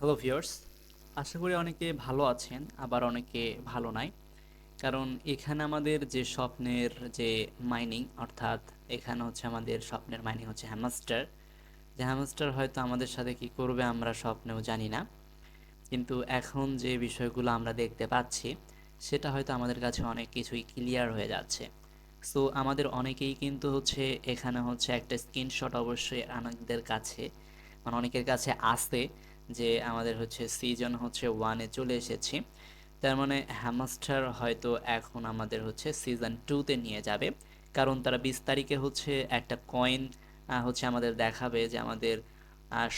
Hello viewers, আশা করি অনেকে ভালো আছেন, আবার অনেকে ভালো নাই। কারণ এখানে আমাদের যে স্বপ্নের যে মাইনিং, অর্থাৎ এখানে হচ্ছে আমাদের স্বপ্নের মাইনিং হচ্ছে হ্যামস্টার। যে হ্যামস্টার হয়তো আমাদের সাথে কি করবে আমরা স্বপ্নেও জানি না, কিন্তু এখন যে বিষয়গুলো আমরা দেখতে পাচ্ছি সেটা হয়তো আমাদের কাছে অনেক কিছুই ক্লিয়ার হয়ে যাচ্ছে। সো আমাদের অনেকেই কিন্তু হচ্ছে এখানে হচ্ছে একটা স্ক্রিনশট অবশ্যই আমাদের কাছে, মানে অনেকের কাছে আসে যে আমাদের হচ্ছে সিজন হচ্ছে 1-এ চলে এসেছি, তার মানে হ্যামস্টার হয়তো এখন আমাদের হচ্ছে সিজন 2-তে নিয়ে যাবে। কারণ তারা 20 তারিখে হচ্ছে একটা কয়েন হচ্ছে আমাদের দেখাবে যে আমাদের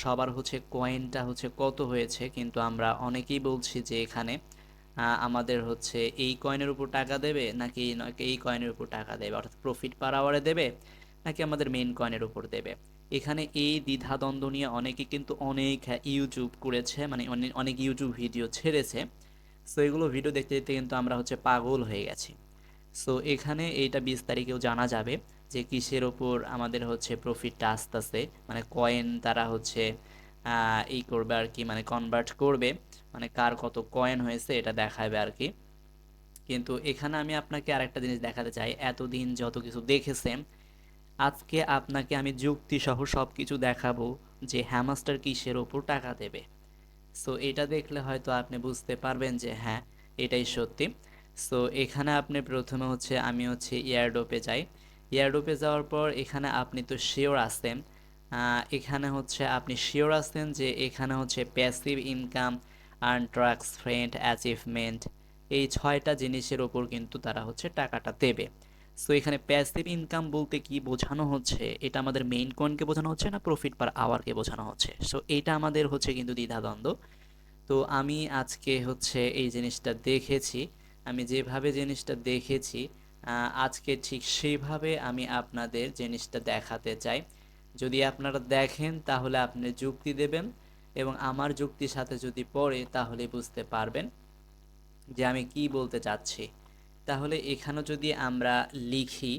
সবার হচ্ছে কয়েনটা হচ্ছে কত হয়েছে, কিন্তু আমরা অনেকেই বলছি যে এখানে আমাদের হচ্ছে এই কয়েনের উপর টাকা দেবে নাকি এই কয়েনের উপর টাকা দেবে, অর্থাৎ প্রফিট পার আওয়ারে দেবে নাকি আমাদের মেইন কয়েনের উপর দেবে। এখানে এই দ্বিধাদ্বন্দ্ব নিয়ে অনেকে কিন্তু অনেক ইউটিউব করেছে, মানে অনেক অনেক ইউটিউব ভিডিও ছেড়েছে। সো এগুলো ভিডিও দেখতে দেখতে কিন্তু আমরা হচ্ছে পাগল হয়ে গেছি। সো এখানে এইটা 20 তারিখেও জানা যাবে যে কিসের ওপর আমাদের হচ্ছে প্রফিটটা আসতেছে, মানে কয়েন তারা হচ্ছে ই করবে আর কি, মানে কনভার্ট করবে, মানে কার কত কয়েন হয়েছে এটা দেখাবে আর কি। কিন্তু এখানে আমি আপনাকে আরেকটা জিনিস দেখাতে চাই, এতদিন যত কিছু দেখেছেন আজকে আপনাকে আমি যুক্তি সহ সব কিছু দেখাবো যে হ্যামস্টার কিসের ওপর টাকা দেবে। সো এটা দেখলে হয়তো আপনি বুঝতে পারবেন যে হ্যাঁ, এটাই সত্যি। সো এখানে আপনি প্রথমে হচ্ছে আমি হচ্ছে এয়ারড্রপে যাই। এয়ারড্রপে যাওয়ার পর এখানে আপনি তো শিওর আছেন, এখানে হচ্ছে আপনি শিওর আছেন যে এখানে হচ্ছে passive income, earn tracks friend achievement, এই 6টা জিনিসের ওপর কিন্তু তারা হচ্ছে টাকাটা দেবে। সো এখানে প্যাসিভ ইনকাম বলতে কি বোঝানো হচ্ছে, এটা আমাদের মেইন কয়েনকে বোঝানো হচ্ছে না প্রফিট পার আওয়ারকে বোঝানো হচ্ছে। সো এইটা আমাদের হচ্ছে কিন্তু দ্বিধাদ্বন্দ্ব। তো আমি আজকে হচ্ছে এই জিনিসটা দেখেছি, আমি যেভাবে জিনিসটা দেখেছি আজকে ঠিক সেইভাবে আমি আপনাদের জিনিসটা দেখাতে চাই। যদি আপনারা দেখেন তাহলে আপনি যুক্তি দেবেন, এবং আমার যুক্তির সাথে যদি পড়ে তাহলে বুঝতে পারবেন যে আমি কি বলতে চাচ্ছি। তাহলে এখানে যদি আমরা লিখি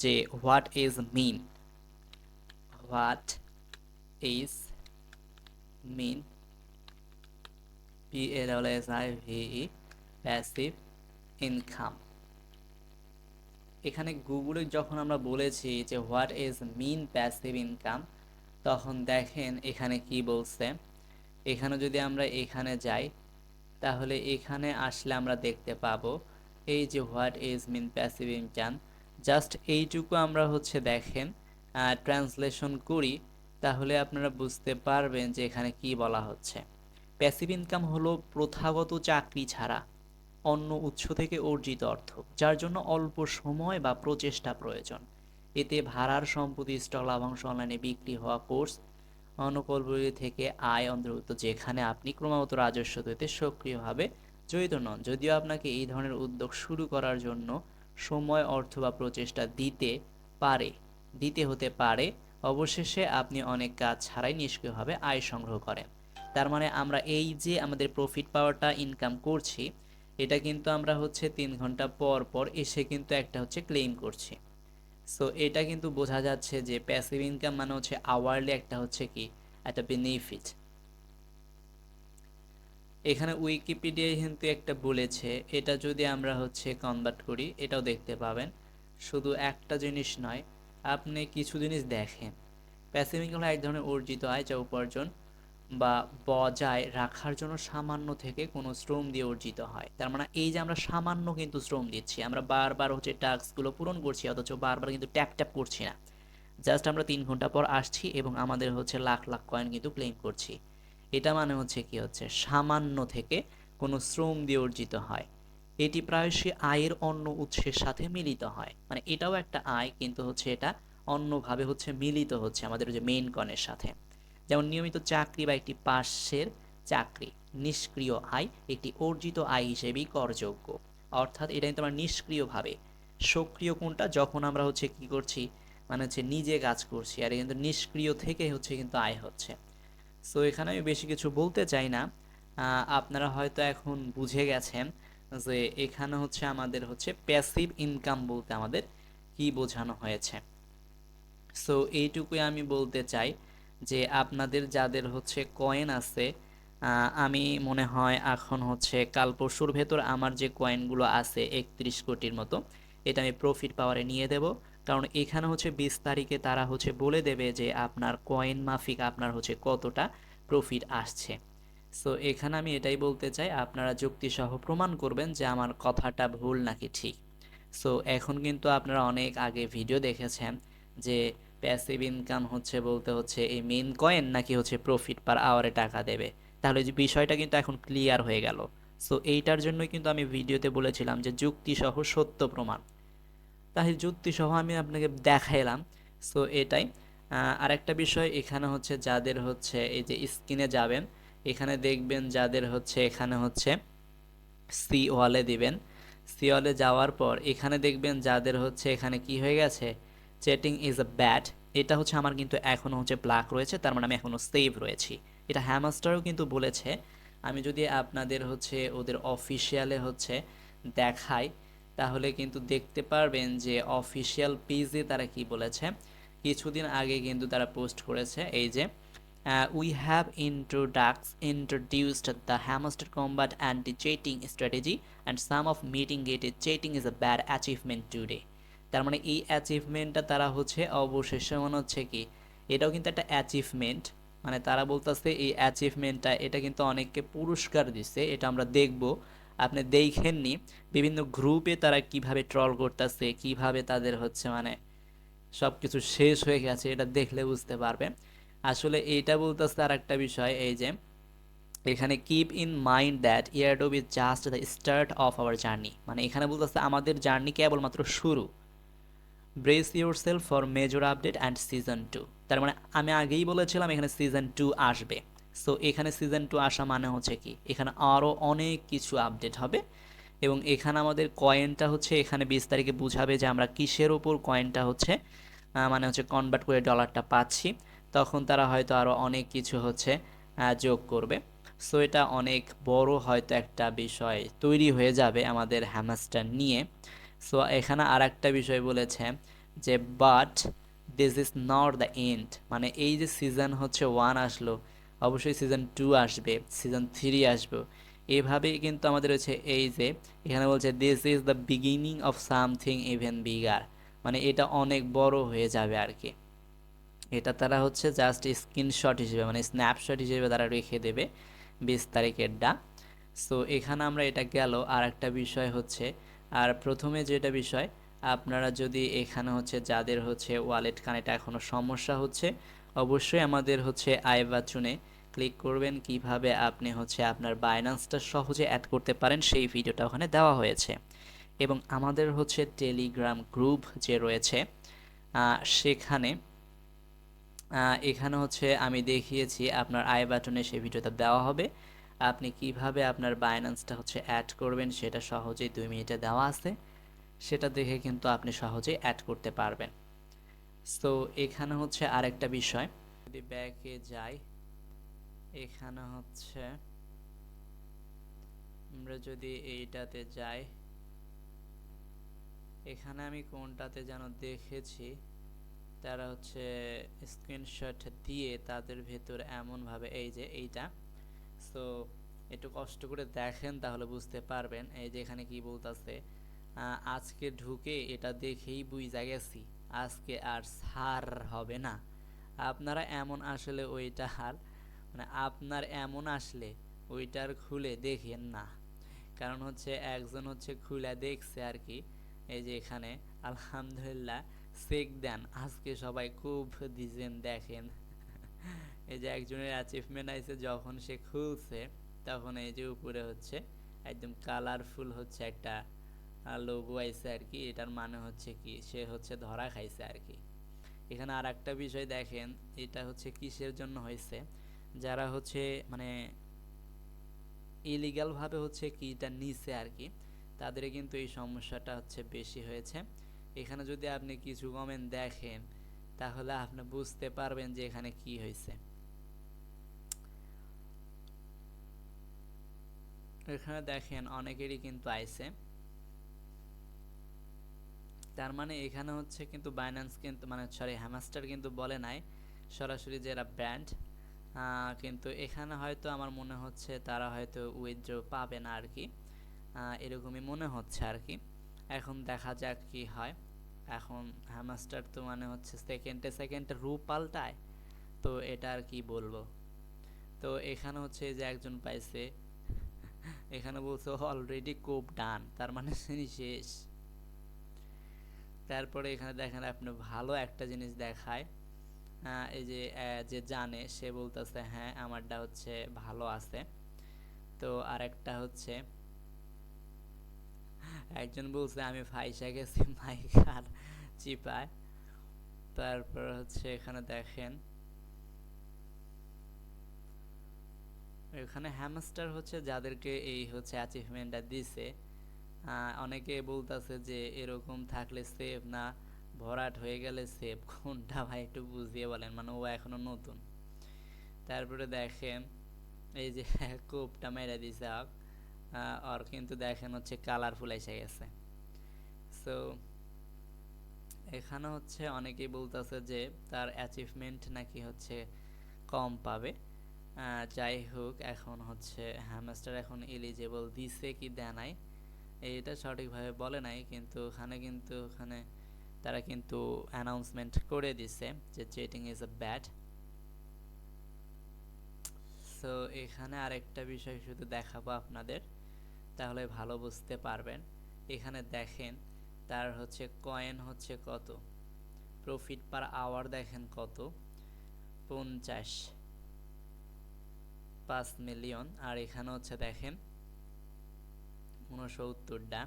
যে what is mean, what is mean, PASSIVE, passive income. এখানে গুগলে যখন আমরা বলেছি যে what is mean passive income, তখন দেখেন এখানে কি বলছে। এখানে যদি আমরা এখানে যাই তাহলে এখানে আসলে আমরা দেখতে পাবো এই যে what is mean passive income, just এইটুকু আমরা হচ্ছে দেখেন ট্রান্সলেশন করি, তাহলে আপনারা বুঝতে পারবেন যে এখানে কি বলা হচ্ছে। প্যাসিভ ইনকাম হলো প্রথাগত চাকরি ছাড়া অন্য উৎস থেকে অর্জিত অর্থ, যার জন্য অল্প সময় বা প্রচেষ্টা প্রয়োজন। এতে ভাড়ার সম্পত্তি, স্টক, লাভাংশ, অনলাইনে বিক্রি হওয়া কোর্স, অনুকূলগুলি থেকে আয় অন্তর্ভুক্ত, যেখানে আপনি ক্রমাগত রাজস্ব তৈরিতে সক্রিয়ভাবে জড়িত নন। যদিও আপনাকে এই ধরনের উদ্যোগ শুরু করার জন্য সময়, অর্থ বা প্রচেষ্টা পারে দিতে হতে পারে, অবশেষে আপনি অনেক কাজ ছাড়াই নিষ্ক্রিয়ভাবে আয় সংগ্রহ করেন। তার মানে আমরা এই যে আমাদের প্রফিট পাওয়ারটা ইনকাম করছি, এটা কিন্তু আমরা হচ্ছে 3 ঘন্টা পর পর এসে কিন্তু একটা হচ্ছে ক্লেম করছি। সো এটা কিন্তু বোঝা যাচ্ছে যে প্যাসিভ ইনকাম মানে হচ্ছে আওয়ারলি একটা হচ্ছে কি একটা বেনিফিট। এখানে উইকিপিডিয়ায় কিন্তু একটা বলেছে, এটা যদি আমরা হচ্ছে কনভার্ট করি এটাও দেখতে পাবেন। শুধু একটা জিনিস নয়, আপনি কিছু জিনিস দেখেন। প্যাসিভ ইনকাম হলো এক ধরনের অর্জিত আয় যা উপার্জন বা বজায় রাখার জন্য সামান্য থেকে কোনো শ্রম দিয়ে অর্জিত হয়। তার মানে এই যে আমরা সামান্য কিন্তু শ্রম দিচ্ছি, আমরা বারবার হচ্ছে টাস্কগুলো পূরণ করছি অথচ বারবার কিন্তু ট্যাপ ট্যাপ করছি না, জাস্ট আমরা 3 ঘন্টা পর আসছি এবং আমাদের হচ্ছে লাখ লাখ কয়েন কিন্তু ক্লেম করছি। এটা মানে হচ্ছে কি হচ্ছে সামান্য থেকে কোনো শ্রম দিয়ে অর্জিত হয়। এটি প্রায়শই আয়ের অন্য উৎসের সাথে মিলিত হয়, মানে এটাও একটা আয় কিন্তু হচ্ছে এটা অন্যভাবে হচ্ছে মিলিত হচ্ছে আমাদের যে মেইন কনের সাথে। যেমন নিয়মিত চাকরি বা একটি পাশের চাকরি নিষ্ক্রিয় আয় একটি অর্জিত আয় হিসেবেই করযোগ্য। অর্থাৎ এটা কিন্তু আমরা নিষ্ক্রিয়ভাবে, সক্রিয় কোনটা যখন আমরা হচ্ছে কি করছি, মানে হচ্ছে নিজে কাজ করছি, আর কিন্তু নিষ্ক্রিয় থেকে হচ্ছে কিন্তু আয় হচ্ছে। সো এখানে আমি বেশি কিছু বলতে চাই না, আপনারা হয়তো এখন বুঝে গেছেন যে এখানে হচ্ছে আমাদের হচ্ছে প্যাসিভ ইনকাম বলতে আমাদের কি বোঝানো হয়েছে। সো এইটুকুই আমি বলতে চাই যে আপনাদের যাদের হচ্ছে কয়েন আছে আমি মনে হয় এখন হচ্ছে কাল পরশুর ভেতর আমার যে কয়েনগুলো আছে 31 কোটির মতো, এটা আমি প্রফিট পাওয়ারে নিয়ে দেব। কারণ এখানে হচ্ছে 20 তারিখে তারা হচ্ছে বলে দেবে যে আপনার কয়েন মাফিক আপনার হচ্ছে কতটা প্রফিট আসছে। সো এখানে আমি এটাই বলতে চাই, আপনারা যুক্তিসহ প্রমাণ করবেন যে আমার কথাটা ভুল নাকি ঠিক। সো এখন কিন্তু আপনারা অনেক আগে ভিডিও দেখেছেন যে প্যাসিভ ইনকাম হচ্ছে বলতে হচ্ছে এই মেইন কয়েন নাকি হচ্ছে প্রফিট পার আওয়ারে টাকা দেবে। তাহলে যে বিষয়টা কিন্তু এখন ক্লিয়ার হয়ে গেল। সো এইটার জন্যই কিন্তু আমি ভিডিওতে বলেছিলাম যে যুক্তিসহ সত্য প্রমাণ, তাই যুক্তিসহ আমি আপনাকে দেখাইলাম। সো এটাই। আরেকটা বিষয় এখানে হচ্ছে যাদের হচ্ছে এই যে স্ক্রিনে যাবেন, এখানে দেখবেন যাদের হচ্ছে এখানে হচ্ছে সি ওয়ালে দিবেন। সি ওয়ালে যাওয়ার পর এখানে দেখবেন যাদের হচ্ছে এখানে কি হয়ে গেছে, চ্যাটিং ইজ আ ব্যাড, এটা হচ্ছে আমার কিন্তু এখনও হচ্ছে ব্ল্যাক রয়েছে, তার মানে আমি এখনও সেভ রয়েছি। এটা হ্যামস্টারও কিন্তু বলেছে। আমি যদি আপনাদের হচ্ছে ওদের অফিসিয়ালে হচ্ছে দেখাই, তাহলে কিন্তু দেখতে পারবেন যে অফিসিয়াল পেজে তারা কি বলেছে। কিছুদিন আগে কিন্তু তারা পোস্ট করেছে এই যে we have introduced the hamster combat anti-cheating strategy and some of mitigated cheating is a bad achievement today। তার মানে এই অ্যাচিভমেন্টটা তারা হচ্ছে অবশেষে মনে হচ্ছে কি, এটাও কিন্তু একটা অ্যাচিভমেন্ট। মানে তারা বলতেছে এই অ্যাচিভমেন্টটা এটা কিন্তু অনেককে পুরস্কার দিচ্ছে, এটা আমরা দেখব। আপনি দেখেননি বিভিন্ন গ্রুপে তারা কিভাবে ট্রল করতেছে, কিভাবে তাদের হচ্ছে মানে সব কিছু শেষ হয়ে গেছে, এটা দেখলে বুঝতে পারবে। আসলে এইটা বলতেছে আর একটা বিষয় এই যে এখানে কিপ ইন মাইন্ড দ্যাট ইয়ারডোব is just the start of our journey, মানে এখানে বলতেছে আমাদের জার্নি কেবলমাত্র শুরু। Brace yourself for major update and season 2। তার মানে আমি আগেই বলেছিলাম এখানে সিজন 2 আসবে। সো এখানে সিজন 2 আসা মানে হচ্ছে কি, এখানে আরও অনেক কিছু আপডেট হবে। এবং এখানে আমাদের কয়েনটা হচ্ছে এখানে 20 তারিখে বুঝাবে যে আমরা কিসের ওপর কয়েনটা হচ্ছে মানে হচ্ছে কনভার্ট করে ডলারটা পাচ্ছি। তখন তারা হয়তো আরও অনেক কিছু হচ্ছে যোগ করবে। সো এটা অনেক বড় হয়তো একটা বিষয় তৈরি হয়ে যাবে আমাদের হ্যামাস্টার নিয়ে। সো এখানে আর একটা বিষয় বলেছে যে but this is not the end, মানে এই যে সিজন 1 আসলো, অবশ্যই সিজন 2 আসবে, সিজন 3 আসবে। এভাবেই কিন্তু আমাদের হচ্ছে এই যে এখানে বলছে this is the beginning of something even bigger, মানে এটা অনেক বড় হয়ে যাবে আর কি। এটা তারা হচ্ছে জাস্ট স্ক্রিনশট হিসেবে মানে স্ন্যাপশট হিসেবে তারা রেখে দেবে 20 তারিখেরটা। সো এখানে আমরা এটা গেল। আর একটা বিষয় হচ্ছে, আর প্রথমে যেটা বিষয়, আপনারা যদি এখানে হচ্ছে যাদের হচ্ছে ওয়ালেট কানেক্ট এখনও সমস্যা হচ্ছে, অবশ্যই আমাদের হচ্ছে আই বাটনে ক্লিক করবেন, কিভাবে আপনি হচ্ছে আপনার বাইন্যান্সটা সহজে অ্যাড করতে পারেন সেই ভিডিওটা ওখানে দেওয়া হয়েছে। এবং আমাদের হচ্ছে টেলিগ্রাম গ্রুপ যে রয়েছে সেখানে এখানে হচ্ছে আমি দেখিয়েছি আপনার আই বাটনে সেই ভিডিওটা দেওয়া হবে। আপনি কিভাবে আপনার বাইন্যান্সটা হচ্ছে অ্যাড করবেন সেটা সহজেই 2 মিনিটে দেওয়া আছে, সেটা দেখে কিন্তু আপনি সহজেই অ্যাড করতে পারবেন। সো এখানে হচ্ছে আরেকটা বিষয়, যদি ব্যাকে যাই, এখানে হচ্ছে আমরা যদি এইটাতে যাই, এখানে আমি কোনটাতে যেন দেখেছি তারা হচ্ছে স্ক্রিনশট দিয়ে তাদের ভেতর এমনভাবে এই যে এইটা। সো একটু কষ্ট করে দেখেন তাহলে বুঝতে পারবেন। এই যে এখানে কি বলতেছে, আজকে ঢুকে এটা দেখেই বুঝা গেছি আজকে আর সার হবে না। আপনারা এমন আসলে ওইটা আর মানে আপনার এমন আসলে ওইটার খুলে দেখেন না। কারণ হচ্ছে একজন হচ্ছে খুলে দেখছে আর কি। এই যে এখানে আলহামদুলিল্লাহ চেক দেন, আজকে সবাই খুব দিছেন দেখেন। এই যে একজনের অ্যাচিভমেন্ট আইছে, যখন সে খুলছে তখন এই যে উপরে হচ্ছে একদম কালারফুল হচ্ছে একটা লোগো আইছে আর কি। এটার মানে হচ্ছে কি সে হচ্ছে ধরা খাইছে আর কি। এখানে আর একটা বিষয় দেখেন, এটা হচ্ছে কিসের জন্য হয়েছে, যারা হচ্ছে মানে ইলিগাল ভাবে হচ্ছে কিটা নিছে আর কি, তাদের কিন্তু এই সমস্যাটা হচ্ছে বেশি হয়েছে। এখানে যদি আপনি কিছু কমেন্ট দেখেন তাহলে আপনি বুঝতে পারবেন যে এখানে কি হয়েছে। এখানে দেখেন অনেকেরই কিন্তু আইছে। তার মানে এখানে হচ্ছে কিন্তু বাইন্যান্স কিন্তু মানে সরি হ্যামাস্টার কিন্তু বলে নাই সরাসরি যে এরা ব্র্যান্ড, কিন্তু এখানে হয়তো আমার মনে হচ্ছে তারা হয়তো উইথড্র পাবে না আর কি, এরকমই মনে হচ্ছে আর কি। এখন দেখা যাক কি হয়। এখন হ্যামস্টার তো মানে হচ্ছে সেকেন্ডে সেকেন্ডে রূপ পাল্টায়, তো এটা আর কি বলবো। তো এখানে হচ্ছে যে একজন পাইছে, এখানে বলছে অলরেডি কোপ ডান, তার মানে শেষ। তারপরে এখানে দেখেন আপনি ভালো একটা জিনিস দেখায়, এই যে যে জানে সে বলতেছে হ্যাঁ আমারটা হচ্ছে ভালো আছে। তো আরেকটা হচ্ছে একজন বলছে আমি ফাইসা গেছি মাইকার চিপায়। তারপর হচ্ছে এখানে দেখেন এখানে হ্যামস্টার হচ্ছে যাদেরকে এই হচ্ছে অ্যাচিভমেন্টটা দিছে, অনেকে বলতেছে যে এরকম থাকলে সেভ না ভরাট হয়ে গেলে সেভ, কোনটা ভাই একটু বুঝিয়ে বলেন, মানে ও এখনো নতুন। তারপরে দেখেন এই যে কোপটা মেরে দিছে আর কিন্তু দেখেন হচ্ছে কালারফুল এসে গেছে। সো এখানে হচ্ছে অনেকেই বলতেছে যে তার অ্যাচিভমেন্ট নাকি হচ্ছে কম পাবে। যাই হোক এখন হচ্ছে হ্যামস্টার এখন এলিজেবল দিছে কি দেয় নাই এটা সঠিকভাবে বলে নাই, কিন্তু ওখানে তারা কিন্তু অ্যানাউন্সমেন্ট করে দিছে যে cheating is a bad. So এখানে আরেকটা বিষয় শুধু দেখাবো আপনাদের, তাহলে ভালো বুঝতে পারবেন। এখানে দেখেন তার হচ্ছে কয়েন হচ্ছে কত, প্রফিট পার আওয়ার দেখেন কত, ৫ মিলিয়ন। আর এখানে হচ্ছে দেখেন ৬৯টা,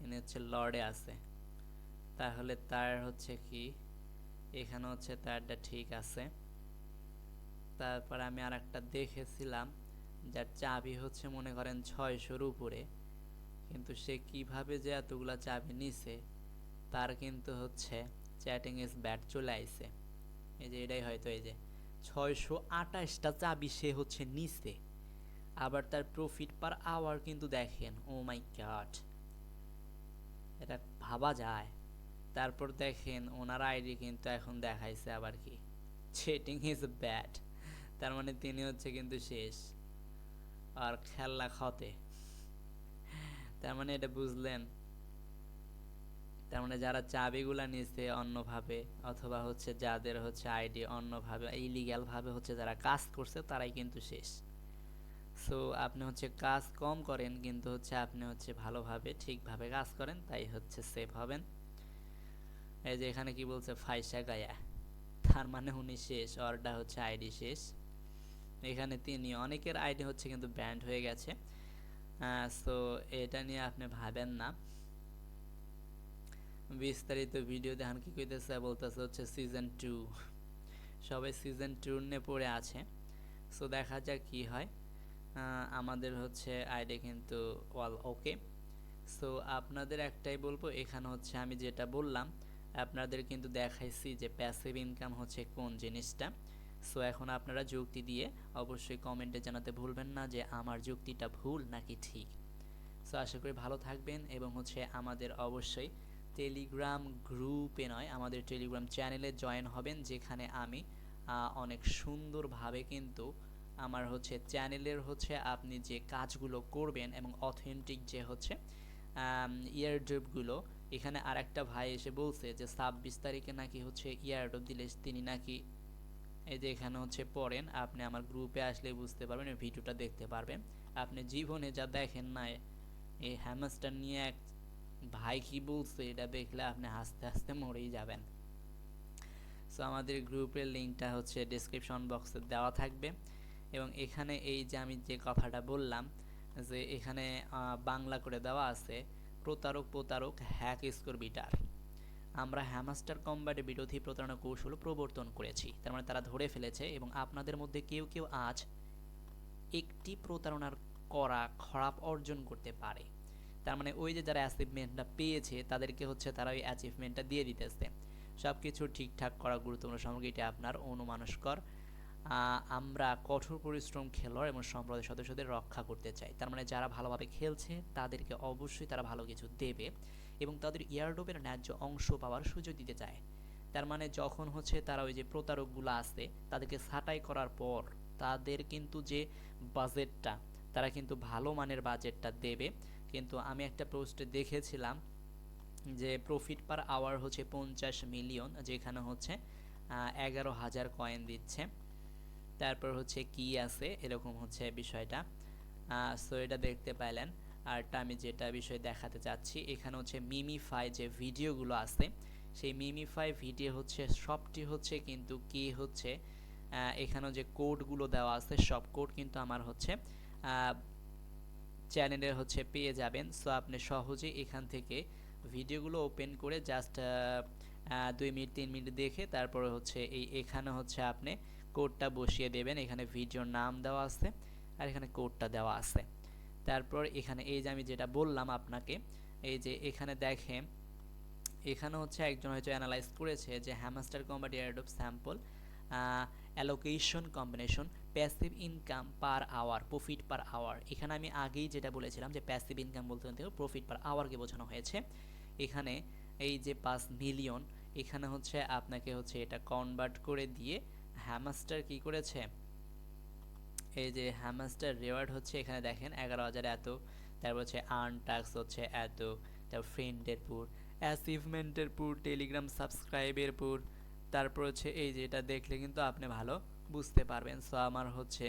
এনে হচ্ছে লর্ডে আছে, তাহলে তার হচ্ছে কি এখানে হচ্ছে তারটা ঠিক আছে। তারপর আমি আর একটা দেখেছিলাম যার চাবি হচ্ছে মনে করেন ৬০০-র উপরে, কিন্তু সে কিভাবে যে এতগুলা চাবি নিছে তার কিন্তু হচ্ছে চ্যাটিং ইজ ব্যাড চলে আইছে। এই যে এটাই হয়তো এই যে ৬২৮টা চাবি সে হচ্ছে নিছে, আবার তার প্রফিট পার আওয়ার কিন্তু দেখেন, ও মাই গড, এটা ভাবা যায়। তারপর দেখেন ওনার আইডি কিন্তু এখন দেখাইছে আবার কি চেটিং ইজ ব্যাড, তার মানে তিনি হচ্ছে কিন্তু শেষ আর খেলা খতে। তার মানে এটা বুঝলেন, তার মানে যারা চাবিগুলা নিছে অন্যভাবে অথবা হচ্ছে যাদের হচ্ছে আইডি অন্যভাবে ইলিগ্যাল ভাবে হচ্ছে যারা কাজ করছে তারাই কিন্তু শেষ। সো আপনি হচ্ছে কাজ কম করেন কিন্তু হচ্ছে আপনি হচ্ছে ভালোভাবে ঠিকভাবে কাজ করেন, তাই হচ্ছে সেফ হবেন। এই যে এখানে কি বলছে ফাইসা গায়া, তার মানে উনি শেষ, অরটা হচ্ছে আইডি শেষ। এখানে তিনি অনেকের আইডি হচ্ছে কিন্তু ব্যান্ড হয়ে গেছে। সো এটা নিয়ে আপনি ভাবেন না, বিস্তারিত ভিডিও দেখান কি কইতেছে, বলতেছে হচ্ছে সিজন 2, সবাই সিজন 2 নিয়ে পড়ে আছে। সো দেখা যাক কি হয়। আমাদের হচ্ছে আইডি কিন্তু অল ওকে। সো আপনাদের একটাই বলবো, এখানে হচ্ছে আমি যেটা বললাম আপনাদের কিন্তু দেখাইছি যে প্যাসিভ ইনকাম হচ্ছে কোন জিনিসটা। সো এখন আপনারা যুক্তি দিয়ে অবশ্যই কমেন্টে জানাতে ভুলবেন না যে আমার যুক্তিটা ভুল নাকি ঠিক। সো আশা করি ভালো থাকবেন এবং হচ্ছে আমাদের অবশ্যই টেলিগ্রাম গ্রুপে নয় আমাদের টেলিগ্রাম চ্যানেলে জয়েন হবেন, যেখানে আমি অনেক সুন্দরভাবে কিন্তু আমার হচ্ছে চ্যানেলের হচ্ছে আপনি যে কাজগুলো করবেন এবং অথেন্টিক যে হচ্ছে ইয়ারড্রপগুলো, এখানে আর একটা ভাই এসে বলছে যে 26 তারিখে নাকি হচ্ছে ইয়ারড্রপ দিলে তিনি নাকি, এই যে এখানে হচ্ছে পড়েন, আপনি আমার গ্রুপে আসলে বুঝতে পারবেন, ভিডিওটা দেখতে পারবেন। আপনি জীবনে যা দেখেন না এই হ্যামস্টার নিয়ে এক ভাই কি বলছে এটা দেখলে আপনি হাসতে হাসতে মরেই যাবেন। সো আমাদের গ্রুপের লিঙ্কটা হচ্ছে ডেসক্রিপশন বক্সে দেওয়া থাকবে। এবং এখানে এই যে আমি যে কথাটা বললাম যে এখানে বাংলা করে দেওয়া আছে প্রতারক প্রতারক হ্যাক স্কোর বিটার, আমরা হ্যামস্টার কম্বাটে বিরোধী প্রতারণা কৌশল প্রবর্তন করেছি, তার মানে তারা ধরে ফেলেছে এবং আপনাদের মধ্যে কেউ কেউ আজ একটি প্রতারণার করা খারাপ অর্জন করতে পারে। তার মানে ওই যে যারা অ্যাচিভমেন্টটা পেয়েছে তাদেরকে হচ্ছে তারা ওই অ্যাচিভমেন্টটা দিয়ে দিতেছে। সব কিছু ঠিকঠাক করা গুরুত্বপূর্ণ সামগ্রী, এটা আপনার অনুমানস্কর। আমরা কঠোর পরিশ্রম খেলোয়াড় এবং সম্প্রদায়ের সদস্যদের রক্ষা করতে চাই, তার মানে যারা ভালোভাবে খেলছে তাদেরকে অবশ্যই তারা ভালো কিছু দেবে এবং তাদের ইয়ারড্রপের ন্যায্য অংশ পাওয়ার সুযোগ দিতে চায়। তার মানে যখন হচ্ছে তারা ওই যে প্রতারকগুলো আছে তাদেরকে ছাঁটাই করার পর তাদের কিন্তু যে বাজেটটা, তারা কিন্তু ভালো মানের বাজেটটা দেবে। কিন্তু আমি একটা পোস্টে দেখেছিলাম যে প্রফিট পার আওয়ার হচ্ছে 50 মিলিয়ন, যেখানে হচ্ছে 11,000 কয়েন দিচ্ছে। তারপর হচ্ছে কি আছে এরকম হচ্ছে বিষয়টা। সো এটা দেখতে পাইলেন। আরটা আমি যেটা বিষয় দেখাতে চাচ্ছি, এখানে হচ্ছে মিমিফাই যে ভিডিওগুলো আছে, সেই মিমিফাই ভিডিও হচ্ছে সবটি হচ্ছে কিন্তু কি হচ্ছে, এখানেও যে কোডগুলো দেওয়া আছে সব কোড কিন্তু আমার হচ্ছে চ্যানেলে হচ্ছে পেয়ে যাবেন। সো আপনি সহজেই এখান থেকে ভিডিওগুলো ওপেন করে জাস্ট 2 মিনিট 3 মিনিট দেখে তারপরে হচ্ছে এখানে হচ্ছে আপনি কোডটা বসিয়ে দেবেন। এখানে ভিডিওর নাম দেওয়া আছে আর এখানে কোডটা দেওয়া আছে। তারপর এখানে এই যে আমি যেটা বললাম আপনাকে, এই যে এখানে দেখেন, এখানে হচ্ছে একজন হয়তো অ্যানালাইজ করেছে যে Hamster Kombat airdrop sample allocation combination passive income per hour profit per hour. এখানে আমি আগেই যেটা বলেছিলাম যে প্যাসিভ ইনকাম বলতে প্রফিট পার আওয়ারকে বোঝানো হয়েছে। এখানে এই যে 5 মিলিয়ন, এখানে হচ্ছে আপনাকে হচ্ছে এটা কনভার্ট করে দিয়ে হ্যামস্টার কি করেছে, এই যে হ্যামস্টার রিওয়ার্ড হচ্ছে এখানে দেখেন 11,000 এত, তারপর হচ্ছে আর্ন টাস্ক হচ্ছে এত, তারপর ফ্রেন্ডের পুর, অ্যাচিভমেন্টের পুর, টেলিগ্রাম সাবস্ক্রাইবের পুর, তারপর হচ্ছে এই যে এটা দেখলে কিন্তু আপনি ভালো বুঝতে পারবেন। সো আমার হচ্ছে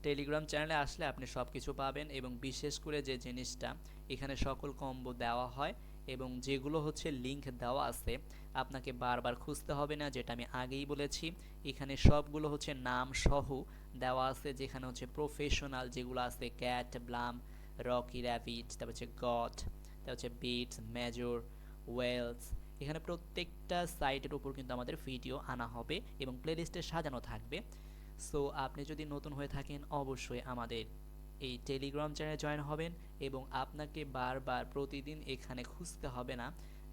টেলিগ্রাম চ্যানেলে আসলে আপনি সব কিছু পাবেন, এবং বিশেষ করে যে জিনিসটা এখানে সকল কম্বো দেওয়া হয় এবং যেগুলো হচ্ছে লিঙ্ক দেওয়া আছে আপনাকে বারবার খুঁজতে হবে না, যেটা আমি আগেই বলেছি। এখানে সবগুলো হচ্ছে নাম সহ দেওয়া আছে, যেখানে হচ্ছে প্রফেশনাল যেগুলো আছে ক্যাট, ব্লাম, রকি র্যাবিট, তারপর হচ্ছে গট, তারপর হচ্ছে বিটস, মেজর, ওয়েলস। এখানে প্রত্যেকটা সাইটের উপর কিন্তু আমাদের ভিডিও আনা হবে এবং প্লেলিস্টে সাজানো থাকবে। সো আপনি যদি নতুন হয়ে থাকেন অবশ্যই আমাদের এই টেলিগ্রাম চ্যানেলে জয়েন হবেন, এবং আপনাকে বারবার প্রতিদিন এখানে খুঁজতে হবে না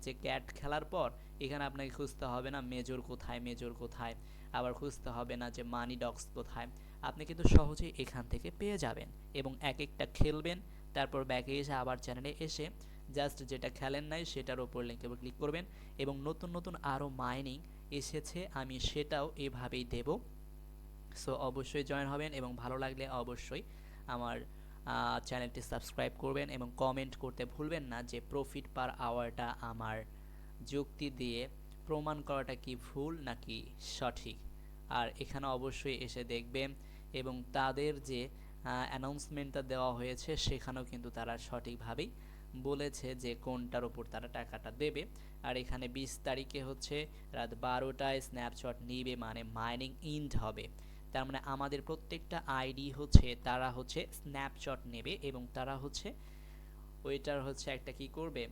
যে ক্যাট খেলার পর এখানে আপনাকে খুঁজতে হবে না মেজর কোথায়, মেজর কোথায়, আবার খুঁজতে হবে না যে মানি ডক্স কোথায়। আপনি কিন্তু সহজেই এখান থেকে পেয়ে যাবেন এবং এক একটা খেলবেন, তারপর ব্যাকে এসে আবার চ্যানেলে এসে জাস্ট যেটা খেলেন নাই সেটার উপর লিঙ্কে ক্লিক করবেন, এবং নতুন নতুন আরও মাইনিং এসেছে আমি সেটাও এভাবেই দেব। সো অবশ্যই জয়েন হবেন এবং ভালো লাগলে অবশ্যই আমার চ্যানেলটি সাবস্ক্রাইব করবেন এবং কমেন্ট করতে ভুলবেন না যে প্রফিট পার আওয়ারটা আমার যুক্তি দিয়ে প্রমাণ করাটা কি ভুল নাকি সঠিক। আর এখানে অবশ্যই এসে দেখবেন, এবং তাদের যে অ্যানাউন্সমেন্টটা দেওয়া হয়েছে সেখানেও কিন্তু তারা সঠিকভাবেই বলেছে যে কোনটার উপর তারা টাকাটা দেবে। আর এখানে 20 তারিখে হচ্ছে রাত 12টায় স্ন্যাপশট নিবে, মানে মাইনিং ইন্ড হবে। তার মানে আমাদের প্রত্যেকটা আইডি হচ্ছে তারা হচ্ছে স্ন্যাপশট নেবে এবং তারা হচ্ছে ওইটার হচ্ছে একটা কি করবে,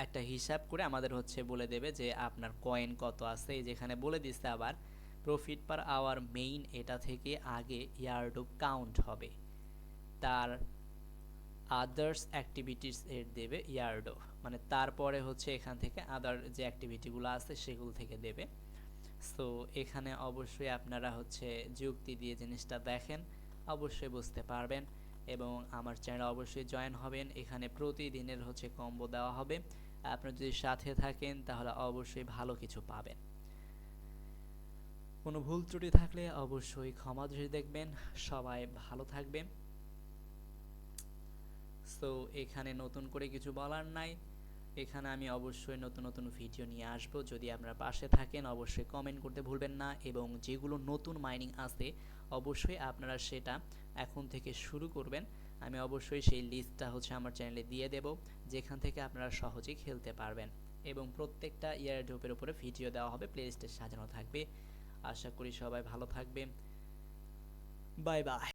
একটা হিসাব করে আমাদের হচ্ছে বলে দেবে যে আপনার কয়েন কত আছে। যেখানে বলে দিচ্ছে আবার প্রফিট পার আওয়ার মেইন, এটা থেকে আগে ইয়ারডোপ কাউন্ট হবে, তার আদার্স অ্যাক্টিভিটিস এর দেবে ইয়ারডো, মানে তারপরে হচ্ছে এখান থেকে আদার যে অ্যাক্টিভিটিগুলো আছে সেগুলো থেকে দেবে। সো এখানে অবশ্যই আপনারা হচ্ছে যুক্তি দিয়ে জিনিসটা দেখেন, অবশ্যই বুঝতে পারবেন, এবং আমার চ্যানেল অবশ্যই জয়েন হবেন। এখানে প্রতিদিনের হচ্ছে কম্বো দেওয়া হবে, আপনারা যদি সাথে থাকেন তাহলে অবশ্যই ভালো কিছু পাবেন। কোনো ভুল ত্রুটি থাকলে অবশ্যই ক্ষমা দৃষ্টিতে দেখবেন। সবাই ভালো থাকবেন। সো এখানে নতুন করে কিছু বলার নাই, এখানে আমি অবশ্যই নতুন নতুন ভিডিও নিয়ে আসব। যদি আপনারা পাশে থাকেন অবশ্যই কমেন্ট করতে ভুলবেন না, এবং যেগুলো নতুন মাইনিং আছে অবশ্যই আপনারা সেটা এখন থেকে শুরু করবেন। আমি অবশ্যই সেই লিস্টটা হচ্ছে আমার চ্যানেলে দিয়ে দেব, যেখান থেকে আপনারা সহজেই খেলতে পারবেন, এবং প্রত্যেকটা ইয়ারড্রপের উপরে ভিডিও দেওয়া হবে, প্লেলিস্টে সাজানো থাকবে। আশা করি সবাই ভালো থাকবেন। Bye bye.